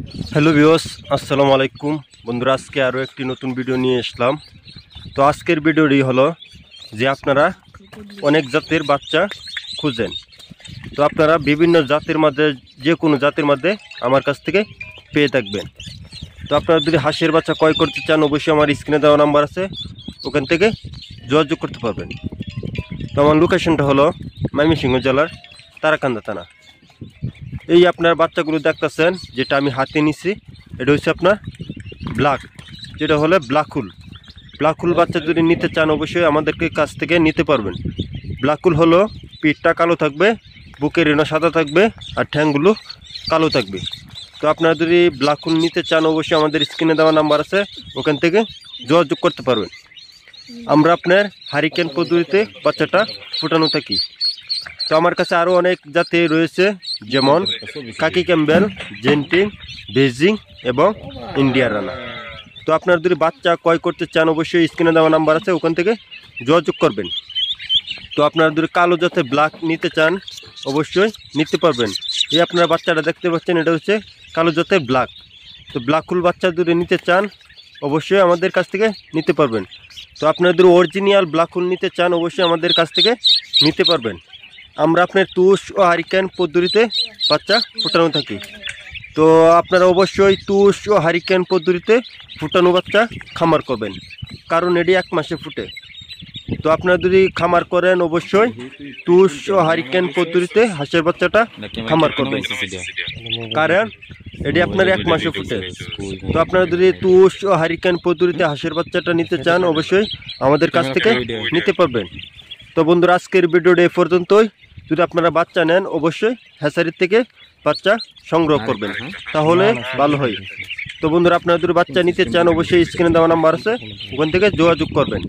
Hello viewers, আসসালামু আলাইকুম বন্ধুরা। আজকে আরও একটি নতুন ভিডিও নিয়ে আসলাম। তো আজকের ভিডিওটি হলো যে আপনারা অনেক জাতের বাচ্চা খুঁজেন। তো আপনারা বিভিন্ন জাতের মধ্যে যে কোনো জাতের মধ্যে আমার কাছ থেকে পেয়ে থাকবেন। তো আপনারা যদি হাঁসের বাচ্চা ক্রয় করতে চান, অবশ্যই আমার স্ক্রিনে দেওয়া নাম্বার আছে, ওখান থেকে যোগাযোগ করতে পারবেন। তো আমার লোকেশনটা হলো ময়মনসিংহ জেলার তারাকান্দা থানা। এই আপনার বাচ্চাগুলো দেখতেছেন, যেটা আমি হাতে নিছি, এটা হচ্ছে আপনার ব্ল্যাক, যেটা হলো ব্ল্যাকুল বাচ্চা যদি নিতে চান অবশ্যই আমাদেরকে কাছ থেকে নিতে পারবেন। ব্ল্যাকুল হলো পিঠটা কালো থাকবে, বুকের রেণা সাদা থাকবে, আর ঠ্যাংগুলো কালো থাকবে। তো আপনারা যদি ব্ল্যাকুল নিতে চান অবশ্যই আমাদের স্ক্রিনে দেওয়া নাম্বার আছে, ওখান থেকে যোগাযোগ করতে পারবেন। আমরা আপনার হারিকেন পদ্ধতিতে বাচ্চাটা ফুটানো থাকি। তো আমার কাছে আরও অনেক জাতি রয়েছে, যেমন কাকি ক্যাম্বেল, জেন্টিং, বেজিং এবং ইন্ডিয়া রানা। তো আপনারা যদি বাচ্চা ক্রয় করতে চান অবশ্যই স্ক্রিনে দেওয়া নাম্বার আছে, ওখান থেকে যোগাযোগ করবেন। তো আপনারা যদি কালো জাতের ব্ল্যাক নিতে চান অবশ্যই নিতে পারবেন। এই আপনারা বাচ্চাটা দেখতে পাচ্ছেন, এটা হচ্ছে কালো জাতের ব্ল্যাক। তো ব্ল্যাকুল বাচ্চা যদি নিতে চান অবশ্যই আমাদের কাছ থেকে নিতে পারবেন। তো আপনারা যদি অরিজিনাল ব্ল্যাকুল নিতে চান অবশ্যই আমাদের কাছ থেকে নিতে পারবেন। আমরা আপনার তুষ ও হারিকেন পদ্ধতিতে বাচ্চা ফুটানো থাকি। তো আপনারা অবশ্যই তুষ ও হারিকেন পদ্ধতিতে ফুটানো বাচ্চা খামার করবেন, কারণ এটি 1 মাসে ফুটে। তো আপনারা যদি খামার করেন অবশ্যই তুষ ও হারিকেন পদ্ধতিতে হাঁসের বাচ্চাটা খামার করবেন, কারণ এটি আপনার 1 মাসে ফুটে। তো আপনারা যদি তুষ ও হারিকেন পদ্ধতিতে হাঁসের বাচ্চাটা নিতে চান অবশ্যই আমাদের কাছ থেকে নিতে পারবেন। তো বন্ধুরা, আজকের ভিডিওটা এই পর্যন্তই। যদি আপনারা বাচ্চা নেন অবশ্যই হ্যাচারির থেকে বাচ্চা সংগ্রহ করবেন, তাহলে ভালো হয়। তো বন্ধুরা, আপনারা যদি বাচ্চা নিতে চান অবশ্যই স্ক্রিনে দেওয়া নাম্বার আছে, ওখান থেকে যোগাযোগ করবেন।